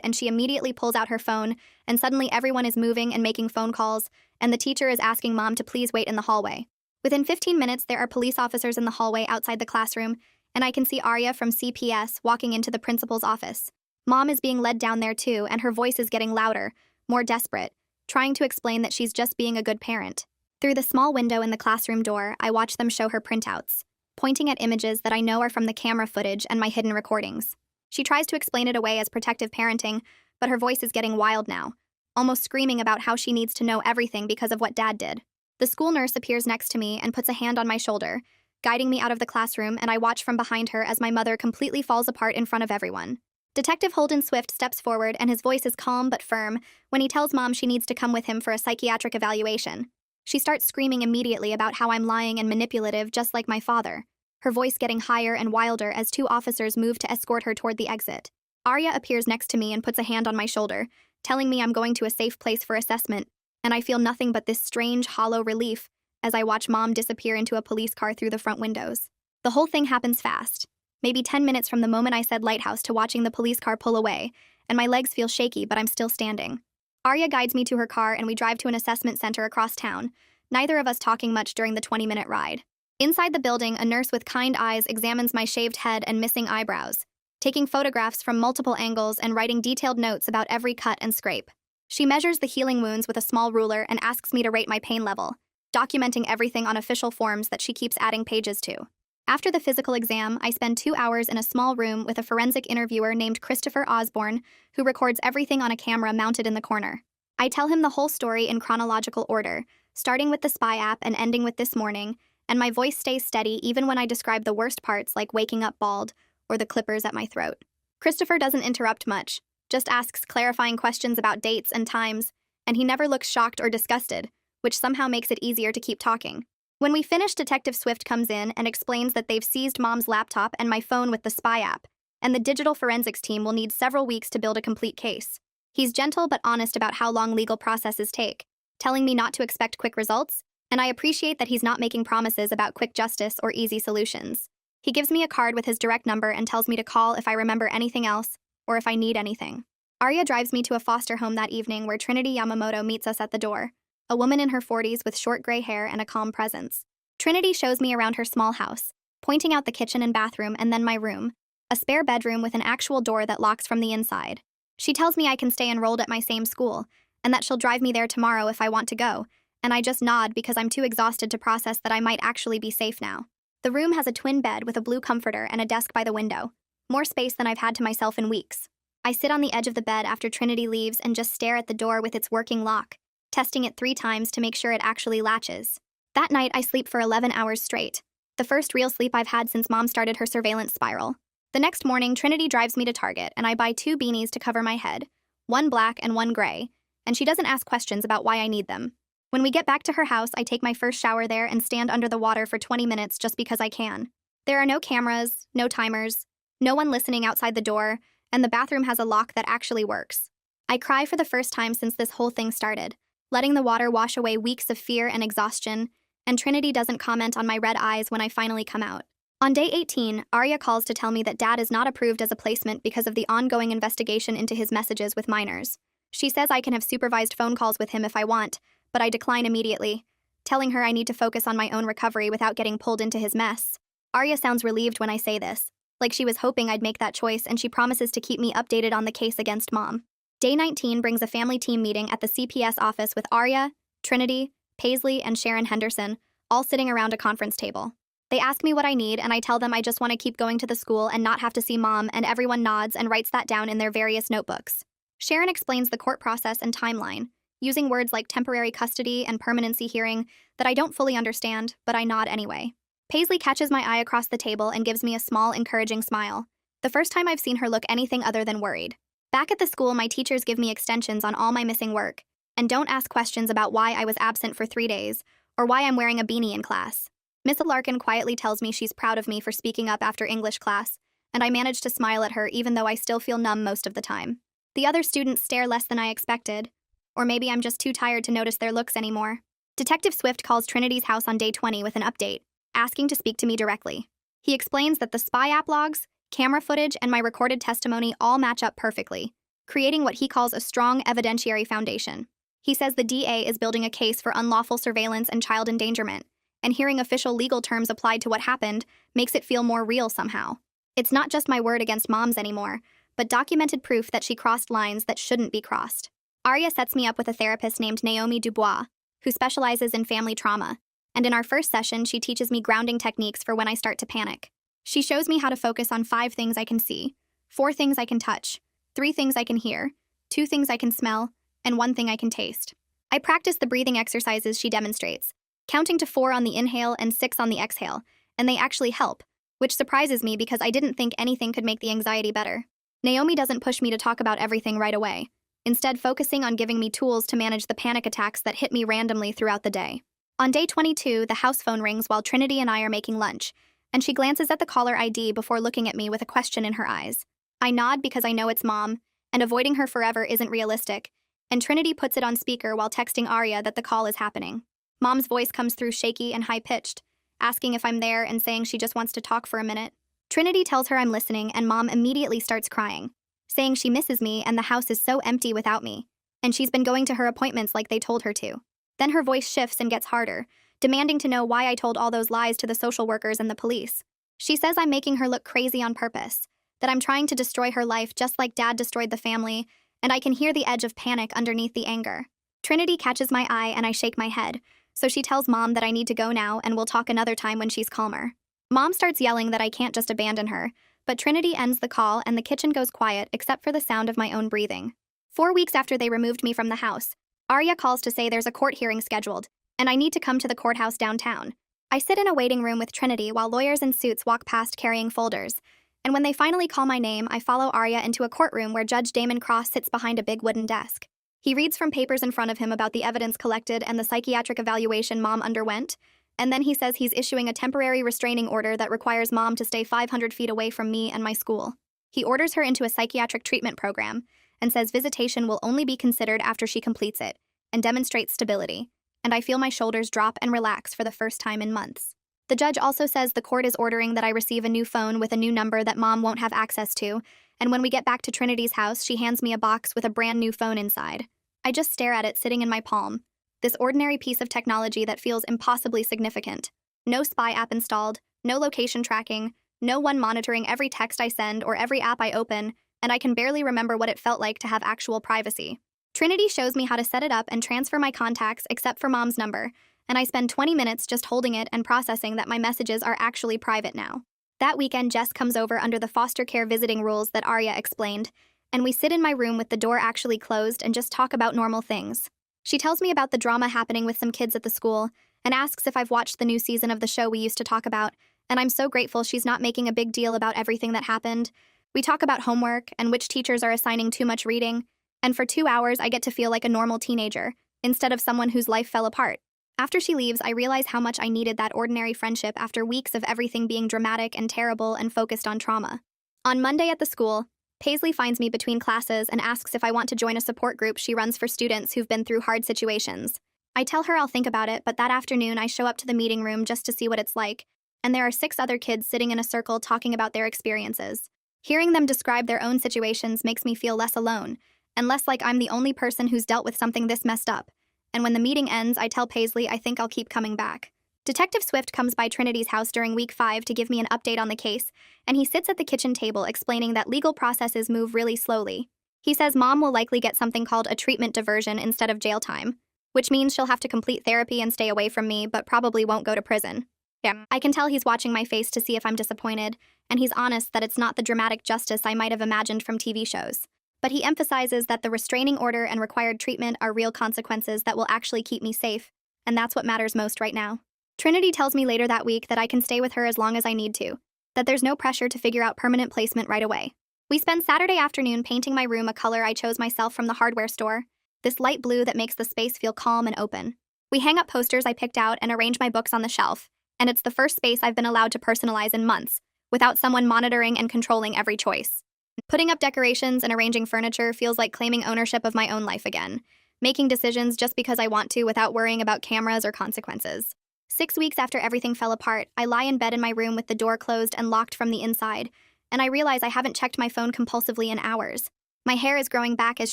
and she immediately pulls out her phone, and suddenly everyone is moving and making phone calls, and the teacher is asking Mom to please wait in the hallway. Within 15 minutes, there are police officers in the hallway outside the classroom, and I can see Arya from CPS walking into the principal's office. Mom is being led down there too, and her voice is getting louder, more desperate, trying to explain that she's just being a good parent. Through the small window in the classroom door, I watch them show her printouts, pointing at images that I know are from the camera footage and my hidden recordings. She tries to explain it away as protective parenting, but her voice is getting wild now, almost screaming about how she needs to know everything because of what Dad did. The school nurse appears next to me and puts a hand on my shoulder, guiding me out of the classroom, and I watch from behind her as my mother completely falls apart in front of everyone. Detective Holden Swift steps forward, and his voice is calm but firm when he tells Mom she needs to come with him for a psychiatric evaluation. She starts screaming immediately about how I'm lying and manipulative just like my father, her voice getting higher and wilder as two officers move to escort her toward the exit. Arya appears next to me and puts a hand on my shoulder, telling me I'm going to a safe place for assessment, and I feel nothing but this strange, hollow relief as I watch Mom disappear into a police car through the front windows. The whole thing happens fast, maybe 10 minutes from the moment I said lighthouse to watching the police car pull away, and my legs feel shaky, but I'm still standing. Arya guides me to her car, and we drive to an assessment center across town, neither of us talking much during the 20-minute ride. Inside the building, a nurse with kind eyes examines my shaved head and missing eyebrows, taking photographs from multiple angles and writing detailed notes about every cut and scrape. She measures the healing wounds with a small ruler and asks me to rate my pain level, documenting everything on official forms that she keeps adding pages to. After the physical exam, I spend 2 hours in a small room with a forensic interviewer named Christopher Osborne, who records everything on a camera mounted in the corner. I tell him the whole story in chronological order, starting with the spy app and ending with this morning, and my voice stays steady even when I describe the worst parts like waking up bald or the clippers at my throat. Christopher doesn't interrupt much, just asks clarifying questions about dates and times, and he never looks shocked or disgusted, which somehow makes it easier to keep talking. When we finish, Detective Swift comes in and explains that they've seized Mom's laptop and my phone with the spy app, and the digital forensics team will need several weeks to build a complete case. He's gentle but honest about how long legal processes take, telling me not to expect quick results, and I appreciate that he's not making promises about quick justice or easy solutions. He gives me a card with his direct number and tells me to call if I remember anything else or if I need anything. Arya drives me to a foster home that evening where Trinity Yamamoto meets us at the door, a woman in her 40s with short gray hair and a calm presence. Trinity shows me around her small house, pointing out the kitchen and bathroom and then my room, a spare bedroom with an actual door that locks from the inside. She tells me I can stay enrolled at my same school, and that she'll drive me there tomorrow if I want to go, and I just nod because I'm too exhausted to process that I might actually be safe now. The room has a twin bed with a blue comforter and a desk by the window, more space than I've had to myself in weeks. I sit on the edge of the bed after Trinity leaves and just stare at the door with its working lock, testing it 3 times to make sure it actually latches. That night, I sleep for 11 hours straight, the first real sleep I've had since Mom started her surveillance spiral. The next morning, Trinity drives me to Target, and I buy 2 beanies to cover my head, one black and one gray, and she doesn't ask questions about why I need them. When we get back to her house, I take my first shower there and stand under the water for 20 minutes just because I can. There are no cameras, no timers, no one listening outside the door, and the bathroom has a lock that actually works. I cry for the first time since this whole thing started, letting the water wash away weeks of fear and exhaustion, and Trinity doesn't comment on my red eyes when I finally come out. On day 18, Arya calls to tell me that Dad is not approved as a placement because of the ongoing investigation into his messages with minors. She says I can have supervised phone calls with him if I want, but I decline immediately, telling her I need to focus on my own recovery without getting pulled into his mess. Arya sounds relieved when I say this, like she was hoping I'd make that choice, and she promises to keep me updated on the case against Mom. Day 19 brings a family team meeting at the CPS office with Arya, Trinity, Paisley, and Sharon Henderson, all sitting around a conference table. They ask me what I need, and I tell them I just want to keep going to the school and not have to see Mom, and everyone nods and writes that down in their various notebooks. Sharon explains the court process and timeline, using words like temporary custody and permanency hearing that I don't fully understand, but I nod anyway. Paisley catches my eye across the table and gives me a small, encouraging smile, the first time I've seen her look anything other than worried. Back at the school, my teachers give me extensions on all my missing work, and don't ask questions about why I was absent for 3 days, or why I'm wearing a beanie in class. Miss Larkin quietly tells me she's proud of me for speaking up after English class, and I manage to smile at her even though I still feel numb most of the time. The other students stare less than I expected, or maybe I'm just too tired to notice their looks anymore. Detective Swift calls Trinity's house on day 20 with an update, asking to speak to me directly. He explains that the spy app logs, camera footage, and my recorded testimony all match up perfectly, creating what he calls a strong evidentiary foundation. He says the DA is building a case for unlawful surveillance and child endangerment, and hearing official legal terms applied to what happened makes it feel more real somehow. It's not just my word against Mom's anymore, but documented proof that she crossed lines that shouldn't be crossed. Arya sets me up with a therapist named Naomi Dubois, who specializes in family trauma, and in our first session, she teaches me grounding techniques for when I start to panic. She shows me how to focus on 5 things I can see, 4 things I can touch, 3 things I can hear, 2 things I can smell, and 1 thing I can taste. I practice the breathing exercises she demonstrates, counting to 4 on the inhale and 6 on the exhale, and they actually help, which surprises me because I didn't think anything could make the anxiety better. Naomi doesn't push me to talk about everything right away, instead focusing on giving me tools to manage the panic attacks that hit me randomly throughout the day. On day 22, the house phone rings while Trinity and I are making lunch, and she glances at the caller ID before looking at me with a question in her eyes. I nod because I know it's Mom, and avoiding her forever isn't realistic, and Trinity puts it on speaker while texting Arya that the call is happening. Mom's voice comes through shaky and high-pitched, asking if I'm there and saying she just wants to talk for a minute. Trinity tells her I'm listening, and Mom immediately starts crying, saying she misses me and the house is so empty without me, and she's been going to her appointments like they told her to. Then her voice shifts and gets harder, demanding to know why I told all those lies to the social workers and the police. She says I'm making her look crazy on purpose, that I'm trying to destroy her life just like Dad destroyed the family, and I can hear the edge of panic underneath the anger. Trinity catches my eye and I shake my head, so she tells Mom that I need to go now and we'll talk another time when she's calmer. Mom starts yelling that I can't just abandon her, but Trinity ends the call and the kitchen goes quiet except for the sound of my own breathing. 4 weeks after they removed me from the house, Arya calls to say there's a court hearing scheduled, and I need to come to the courthouse downtown. I sit in a waiting room with Trinity while lawyers in suits walk past carrying folders, and when they finally call my name, I follow Arya into a courtroom where Judge Damon Cross sits behind a big wooden desk. He reads from papers in front of him about the evidence collected and the psychiatric evaluation Mom underwent, and then he says he's issuing a temporary restraining order that requires Mom to stay 500 feet away from me and my school. He orders her into a psychiatric treatment program and says visitation will only be considered after she completes it and demonstrates stability, and I feel my shoulders drop and relax for the first time in months. The judge also says the court is ordering that I receive a new phone with a new number that Mom won't have access to, and when we get back to Trinity's house, she hands me a box with a brand new phone inside. I just stare at it sitting in my palm, this ordinary piece of technology that feels impossibly significant. No spy app installed, no location tracking, no one monitoring every text I send or every app I open, and I can barely remember what it felt like to have actual privacy. Trinity shows me how to set it up and transfer my contacts except for mom's number, and I spend 20 minutes just holding it and processing that my messages are actually private now. That weekend, Jess comes over under the foster care visiting rules that Arya explained, and we sit in my room with the door actually closed and just talk about normal things. She tells me about the drama happening with some kids at the school and asks if I've watched the new season of the show we used to talk about, and I'm so grateful she's not making a big deal about everything that happened. We talk about homework and which teachers are assigning too much reading, and for 2 hours I get to feel like a normal teenager, instead of someone whose life fell apart. After she leaves, I realize how much I needed that ordinary friendship after weeks of everything being dramatic and terrible and focused on trauma. On Monday at the school, Paisley finds me between classes and asks if I want to join a support group she runs for students who've been through hard situations. I tell her I'll think about it, but that afternoon I show up to the meeting room just to see what it's like, and there are 6 other kids sitting in a circle talking about their experiences. Hearing them describe their own situations makes me feel less alone, and less like I'm the only person who's dealt with something this messed up. And when the meeting ends, I tell Paisley I think I'll keep coming back. Detective Swift comes by Trinity's house during week 5 to give me an update on the case, and he sits at the kitchen table explaining that legal processes move really slowly. He says mom will likely get something called a treatment diversion instead of jail time, which means she'll have to complete therapy and stay away from me, but probably won't go to prison. Yeah. I can tell he's watching my face to see if I'm disappointed, and he's honest that it's not the dramatic justice I might have imagined from TV shows. But he emphasizes that the restraining order and required treatment are real consequences that will actually keep me safe, and that's what matters most right now. Trinity tells me later that week that I can stay with her as long as I need to, that there's no pressure to figure out permanent placement right away. We spend Saturday afternoon painting my room a color I chose myself from the hardware store, this light blue that makes the space feel calm and open. We hang up posters I picked out and arrange my books on the shelf, and it's the first space I've been allowed to personalize in months, without someone monitoring and controlling every choice. Putting up decorations and arranging furniture feels like claiming ownership of my own life again, making decisions just because I want to without worrying about cameras or consequences. 6 weeks after everything fell apart, I lie in bed in my room with the door closed and locked from the inside, and I realize I haven't checked my phone compulsively in hours. My hair is growing back as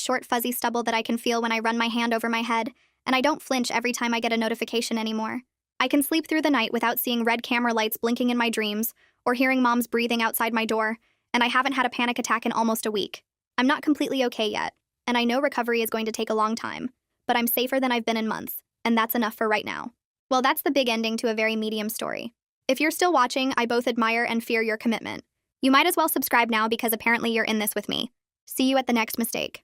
short fuzzy stubble that I can feel when I run my hand over my head, and I don't flinch every time I get a notification anymore. I can sleep through the night without seeing red camera lights blinking in my dreams or hearing mom's breathing outside my door, and I haven't had a panic attack in almost a week. I'm not completely okay yet, and I know recovery is going to take a long time, but I'm safer than I've been in months, and that's enough for right now. Well, that's the big ending to a very medium story. If you're still watching, I both admire and fear your commitment. You might as well subscribe now because apparently you're in this with me. See you at the next mistake.